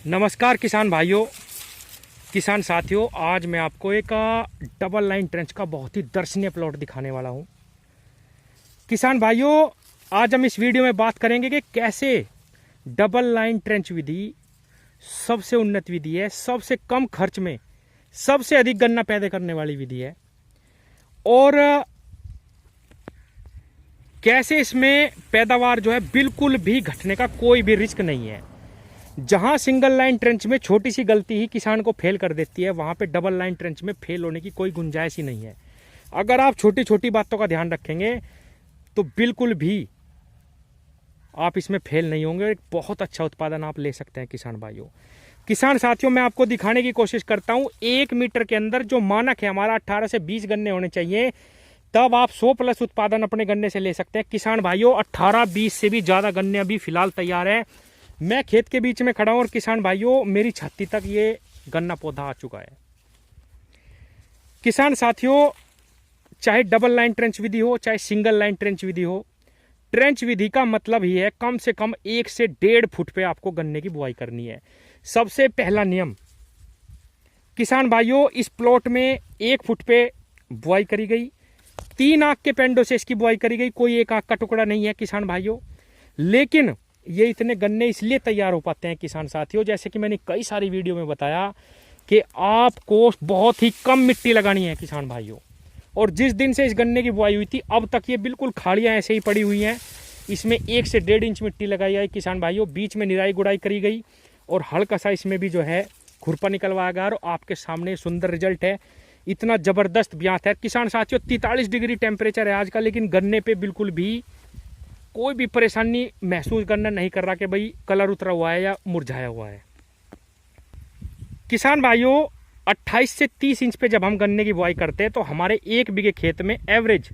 नमस्कार किसान भाइयों, किसान साथियों। आज मैं आपको एक डबल लाइन ट्रेंच का बहुत ही दर्शनीय प्लॉट दिखाने वाला हूं। किसान भाइयों, आज हम इस वीडियो में बात करेंगे कि कैसे डबल लाइन ट्रेंच विधि सबसे उन्नत विधि है, सबसे कम खर्च में सबसे अधिक गन्ना पैदा करने वाली विधि है, और कैसे इसमें पैदावार जो है बिल्कुल भी घटने का कोई भी रिस्क नहीं है। जहां सिंगल लाइन ट्रेंच में छोटी सी गलती ही किसान को फेल कर देती है, वहां पे डबल लाइन ट्रेंच में फेल होने की कोई गुंजाइश ही नहीं है। अगर आप छोटी छोटी बातों का ध्यान रखेंगे तो बिल्कुल भी आप इसमें फेल नहीं होंगे। एक बहुत अच्छा उत्पादन आप ले सकते हैं किसान भाइयों। किसान साथियों, मैं आपको दिखाने की कोशिश करता हूं, 1 मीटर के अंदर जो मानक है हमारा 18 से 20 गन्ने होने चाहिए, तब आप 100+ उत्पादन अपने गन्ने से ले सकते हैं। किसान भाइयों, 18-20 से भी ज्यादा गन्ने अभी फिलहाल तैयार है। मैं खेत के बीच में खड़ा हूं और किसान भाइयों, मेरी छत्ती तक ये गन्ना पौधा आ चुका है। किसान साथियों, चाहे डबल लाइन ट्रेंच विधि हो चाहे सिंगल लाइन ट्रेंच विधि हो, ट्रेंच विधि का मतलब ही है कम से कम 1 से 1.5 फुट पे आपको गन्ने की बुआई करनी है। सबसे पहला नियम किसान भाइयों, इस प्लॉट में 1 फुट पे बुआई करी गई, 3 आंख के पेंडों से इसकी बुआई करी गई, कोई 1 आंख का टुकड़ा नहीं है किसान भाइयों। लेकिन ये इतने गन्ने इसलिए तैयार हो पाते हैं किसान साथियों, जैसे कि मैंने कई सारी वीडियो में बताया कि आपको बहुत ही कम मिट्टी लगानी है किसान भाइयों। और जिस दिन से इस गन्ने की बुआई हुई थी अब तक ये बिल्कुल खाड़ियां ऐसे ही पड़ी हुई हैं। इसमें 1 से 1.5 इंच मिट्टी लगाई गई किसान भाइयों, बीच में निराई गुड़ाई करी गई और हल्का सा इसमें भी जो है खुरपा निकलवाया गया और आपके सामने सुंदर रिजल्ट है। इतना जबरदस्त ब्यात है किसान साथियों। 43 डिग्री टेम्परेचर है आज का, लेकिन गन्ने पे बिल्कुल भी कोई भी परेशानी महसूस करना नहीं कर रहा कि भाई कलर उतरा हुआ है या मुरझाया हुआ है। किसान भाइयों, 28 से 30 इंच पे जब हम गन्ने की बुआई करते हैं तो हमारे 1 बीघे खेत में एवरेज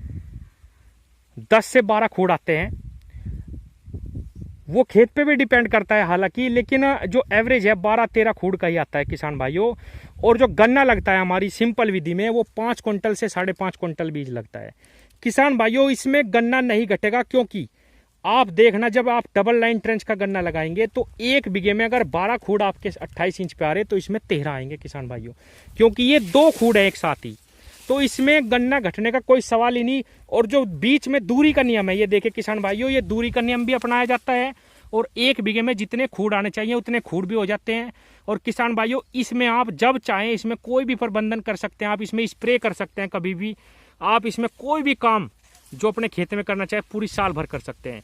10 से 12 खूड़ आते हैं। वो खेत पे भी डिपेंड करता है हालांकि, लेकिन जो एवरेज है 12-13 खूड़ का ही आता है किसान भाइयों। और जो गन्ना लगता है हमारी सिंपल विधि में वो 5 क्विंटल से 5.5 क्विंटल बीज लगता है किसान भाइयों। इसमें गन्ना नहीं घटेगा, क्योंकि आप देखना, जब आप डबल लाइन ट्रेंच का गन्ना लगाएंगे तो 1 बीघे में अगर 12 खूड़ आपके 28 इंच पे आ रहे तो इसमें 13 आएंगे किसान भाइयों, क्योंकि ये 2 खूड़ है एक साथ ही, तो इसमें गन्ना घटने का कोई सवाल ही नहीं। और जो बीच में दूरी का नियम है, ये देखे किसान भाइयों, ये दूरी का नियम भी अपनाया जाता है और 1 बीघे में जितने खूड़ आने चाहिए उतने खूड़ भी हो जाते हैं। और किसान भाइयों, इसमें आप जब चाहें इसमें कोई भी प्रबंधन कर सकते हैं, आप इसमें स्प्रे कर सकते हैं, कभी भी आप इसमें कोई भी काम जो अपने खेत में करना चाहे पूरी साल भर कर सकते हैं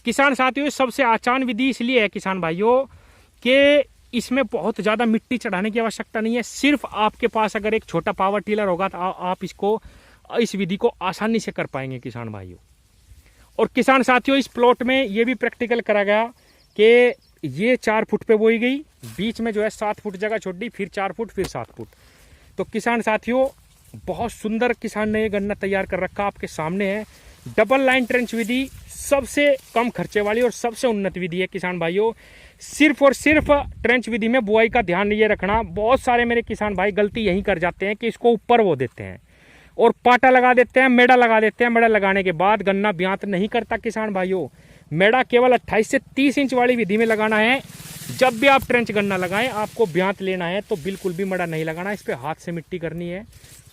किसान साथियों। सबसे आसान विधि इसलिए है किसान भाइयों कि इसमें बहुत ज़्यादा मिट्टी चढ़ाने की आवश्यकता नहीं है। सिर्फ आपके पास अगर एक छोटा पावर टिलर होगा तो आप इस विधि को आसानी से कर पाएंगे किसान भाइयों। और किसान साथियों, इस प्लॉट में ये भी प्रैक्टिकल करा गया कि ये 4 फुट पे बोई गई, बीच में जो है 7 फुट जगह छोड़ दी, फिर 4 फुट फिर 7 फुट। तो किसान साथियों, बहुत सुंदर किसान ने ये गन्ना तैयार कर रखा आपके सामने है। डबल लाइन ट्रेंच विधि सबसे कम खर्चे वाली और सबसे उन्नत विधि है किसान भाइयों। सिर्फ और सिर्फ ट्रेंच विधि में बुआई का ध्यान ये रखना, बहुत सारे मेरे किसान भाई गलती यही कर जाते हैं कि इसको ऊपर वो देते हैं और पाटा लगा देते हैं, मेड़ा लगा देते हैं। मेड़ा लगाने के बाद गन्ना ब्यात नहीं करता किसान भाइयों। मेड़ा केवल 28 से 30 इंच वाली विधि में लगाना है। जब भी आप ट्रेंच गन्ना लगाएं, आपको ब्यात लेना है तो बिल्कुल भी मेड़ा नहीं लगाना। इस पर हाथ से मिट्टी करनी है,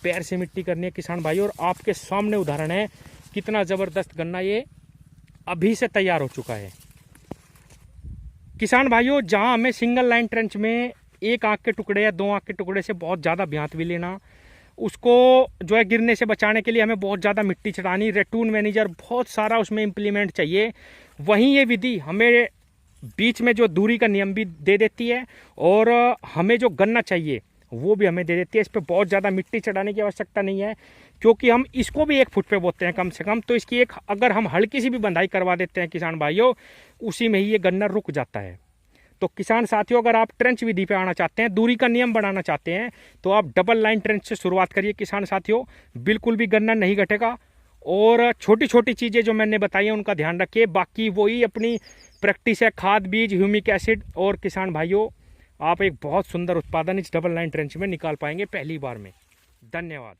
पैर से मिट्टी करनी है किसान भाइयों। और आपके सामने उदाहरण है कितना जबरदस्त गन्ना ये अभी से तैयार हो चुका है किसान भाइयों। जहां हमें सिंगल लाइन ट्रेंच में 1 आंख के टुकड़े या 2 आंख के टुकड़े से बहुत ज़्यादा ब्यात भी लेना, उसको जो है गिरने से बचाने के लिए हमें बहुत ज़्यादा मिट्टी चढ़ानी, रेटून मैनेजर बहुत सारा उसमें इम्प्लीमेंट चाहिए, वहीं ये विधि हमें बीच में जो दूरी का नियम भी दे देती है और हमें जो गन्ना चाहिए वो भी हमें दे देती है। इस पर बहुत ज़्यादा मिट्टी चढ़ाने की आवश्यकता नहीं है, क्योंकि हम इसको भी 1 फुट पे बोते हैं कम से कम। तो इसकी एक अगर हम हल्की सी भी बंधाई करवा देते हैं किसान भाइयों, उसी में ही ये गन्ना रुक जाता है। तो किसान साथियों, अगर आप ट्रेंच विधि पे आना चाहते हैं, दूरी का नियम बढ़ाना चाहते हैं, तो आप डबल लाइन ट्रेंच से शुरुआत करिए किसान साथियों। बिल्कुल भी गन्ना नहीं घटेगा। और छोटी छोटी चीज़ें जो मैंने बताई हैं उनका ध्यान रखिए, बाकी वही अपनी प्रैक्टिस है, खाद, बीज, ह्यूमिक एसिड। और किसान भाइयों, आप एक बहुत सुंदर उत्पादन इस डबल लाइन ट्रेंच में निकाल पाएंगे पहली बार में। धन्यवाद।